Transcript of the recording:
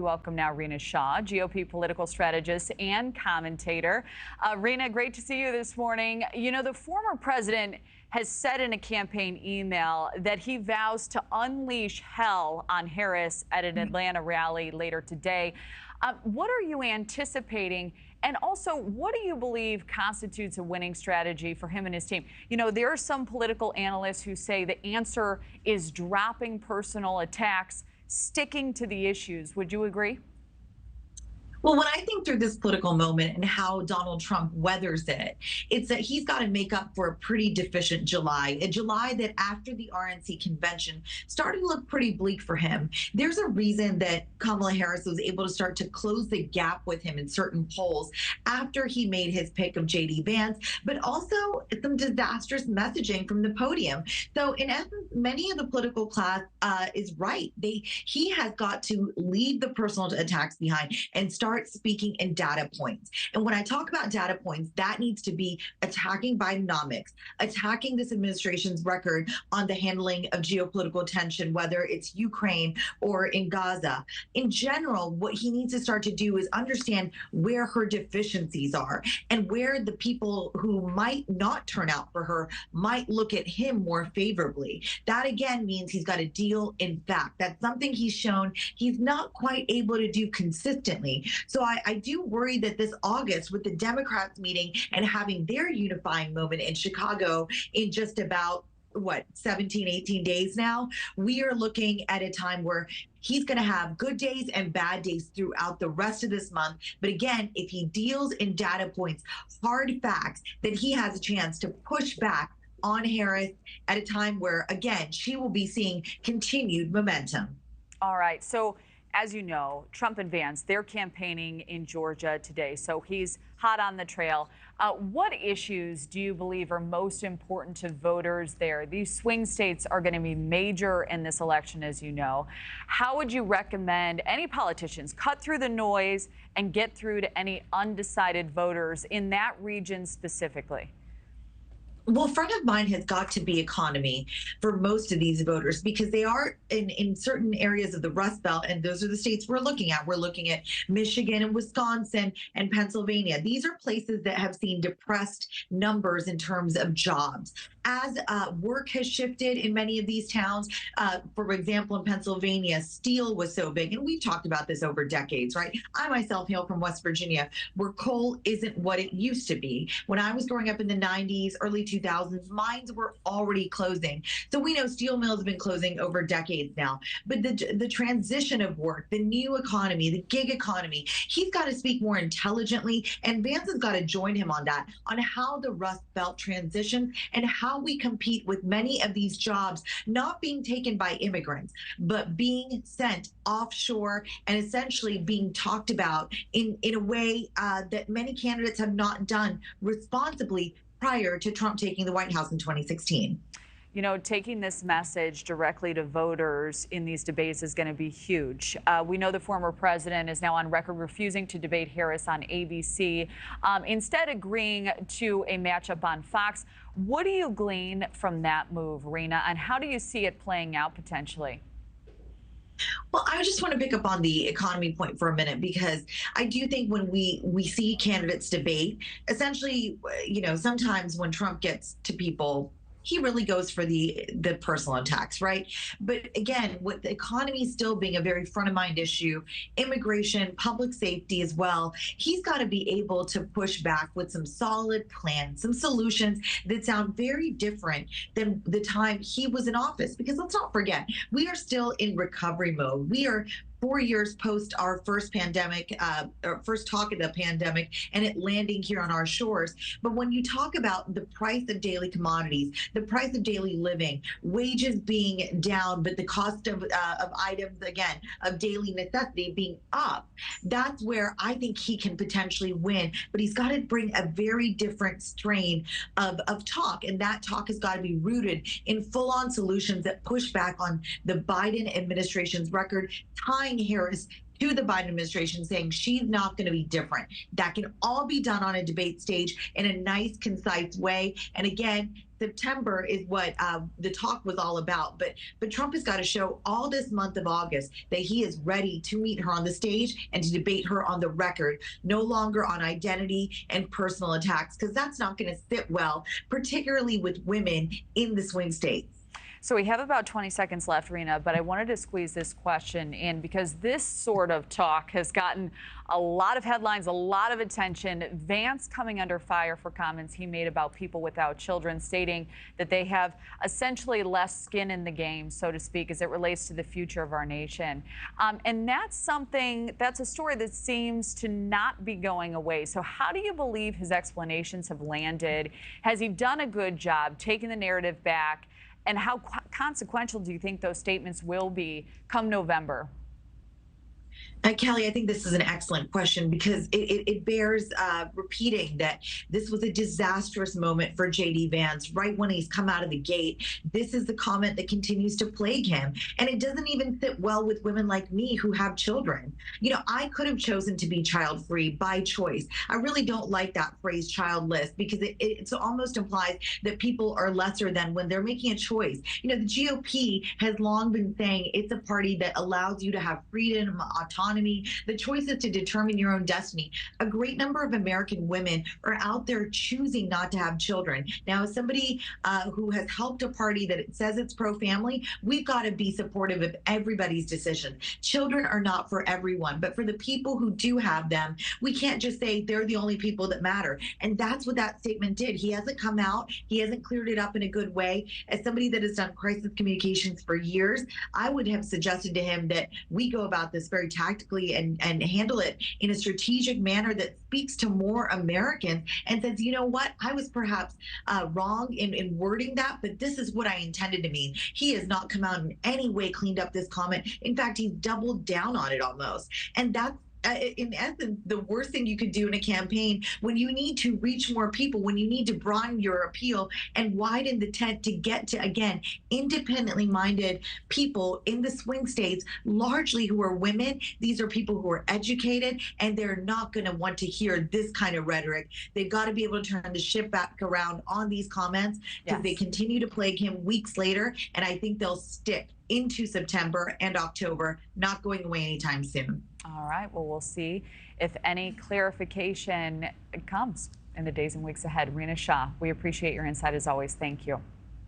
Welcome now, Rina Shah, GOP political strategist and commentator. Rina, great to see you this morning. You know, the former president has said in a campaign email that he vows to unleash hell on Harris at an Atlanta rally later today. What are you anticipating? And also, what do you believe constitutes a winning strategy for him and his team? You know, there are some political analysts who say the answer is dropping personal attacks, sticking to the issues. Would you agree? Well, when I think through this political moment and how Donald Trump weathers it, it's that he's got to make up for a pretty deficient July, a July that after the RNC convention started to look pretty bleak for him. There's a reason that Kamala Harris was able to start to close the gap with him in certain polls after he made his pick of J.D. Vance, but also some disastrous messaging from the podium. So in essence, many of the political class is right. He has got to leave the personal attacks behind and start speaking in data points. And when I talk about data points, that needs to be attacking Bidenomics, attacking this administration's record on the handling of geopolitical tension, whether it's Ukraine or in Gaza. In general, what he needs to start to do is understand where her deficiencies are and where the people who might not turn out for her might look at him more favorably. That again means he's got to deal in fact. That's something he's shown he's not quite able to do consistently. So I do worry that this August, with the Democrats meeting and having their unifying moment in Chicago in just about 17, 18 days now, we are looking at a time where he's going to have good days and bad days throughout the rest of this month. But again, if he deals in data points, hard facts, then he has a chance to push back on Harris at a time where, again, she will be seeing continued momentum. All right. So, as you know, Trump and Vance, they're campaigning in Georgia today, so he's hot on the trail. What issues do you believe are most important to voters there? These swing states are going to be major in this election, as you know. How would you recommend any politicians cut through the noise and get through to any undecided voters in that region specifically? Well, front of mind has got to be economy for most of these voters because they are in certain areas of the Rust Belt, and those are the states we're looking at. We're looking at Michigan and Wisconsin and Pennsylvania. These are places that have seen depressed numbers in terms of jobs. As work has shifted in many of these towns, for example, in Pennsylvania, steel was so big, and we've talked about this over decades, right? I myself hail from West Virginia, where coal isn't what it used to be. When I was growing up in the 90s, early 2000s, mines were already closing. So we know steel mills have been closing over decades now. But the transition of work, the new economy, the gig economy, he's got to speak more intelligently, and Vance has got to join him on that, on how the Rust Belt transitions and how we compete with many of these jobs not being taken by immigrants, but being sent offshore and essentially being talked about in a way that many candidates have not done responsibly prior to Trump taking the White House in 2016. You know, taking this message directly to voters in these debates is going to be huge. We know the former president is now on record refusing to debate Harris on ABC, instead agreeing to a matchup on Fox. What do you glean from that move, Rina, and how do you see it playing out potentially? Well, I just want to pick up on the economy point for a minute, because I do think when we see candidates debate, essentially, you know, sometimes when Trump gets to people, he really goes for the personal attacks, right? But again, with the economy still being a very front of mind issue, immigration, public safety as well, he's got to be able to push back with some solid plans, some solutions that sound very different than the time he was in office. Because let's not forget, we are still in recovery mode. We are 4 years post our first pandemic, or first talk of the pandemic, and it landing here on our shores. But when you talk about the price of daily commodities, the price of daily living, wages being down, but the cost of items, again, of daily necessity being up, that's where I think he can potentially win. But he's got to bring a very different strain of talk, and that talk has got to be rooted in full-on solutions that push back on the Biden administration's record, tying Harris to the Biden administration, saying she's not going to be different. That can all be done on a debate stage in a nice, concise way. And again, September is what the talk was all about. But Trump has got to show all this month of August that he is ready to meet her on the stage and to debate her on the record, no longer on identity and personal attacks, because that's not going to sit well, particularly with women in the swing states. So we have about 20 seconds left, Rina, but I wanted to squeeze this question in because this sort of talk has gotten a lot of headlines, a lot of attention. Vance coming under fire for comments he made about people without children, stating that they have essentially less skin in the game, so to speak, as it relates to the future of our nation. And that's a story that seems to not be going away. So how do you believe his explanations have landed? Has he done a good job taking the narrative back? And how consequential do you think those statements will be come November? Kelly, I think this is an excellent question because it bears repeating that this was a disastrous moment for J.D. Vance right when he's come out of the gate. This is the comment that continues to plague him. And it doesn't even sit well with women like me who have children. You know, I could have chosen to be child-free by choice. I really don't like that phrase childless because it almost implies that people are lesser than when they're making a choice. You know, the GOP has long been saying it's a party that allows you to have freedom, autonomy, the choices to determine your own destiny. A great number of American women are out there choosing not to have children. Now, as somebody who has helped a party that it says it's pro-family, we've got to be supportive of everybody's decision. Children are not for everyone, but for the people who do have them, we can't just say they're the only people that matter. And that's what that statement did. He hasn't come out. He hasn't cleared it up in a good way. As somebody that has done crisis communications for years, I would have suggested to him that we go about this very tactically and handle it in a strategic manner that speaks to more Americans and says, you know what, I was perhaps wrong in wording that, but this is what I intended to mean. He has not come out in any way cleaned up this comment. In fact, he's doubled down on it almost. And that's in essence, the worst thing you could do in a campaign when you need to reach more people, when you need to broaden your appeal and widen the tent to get to, again, independently minded people in the swing states, largely who are women. These are people who are educated, and they're not going to want to hear this kind of rhetoric. They've got to be able to turn the ship back around on these comments because they continue to plague him weeks later, and I think they'll stick into September and October, not going away anytime soon. All right. Well, we'll see if any clarification comes in the days and weeks ahead. Rina Shah, we appreciate your insight as always. Thank you.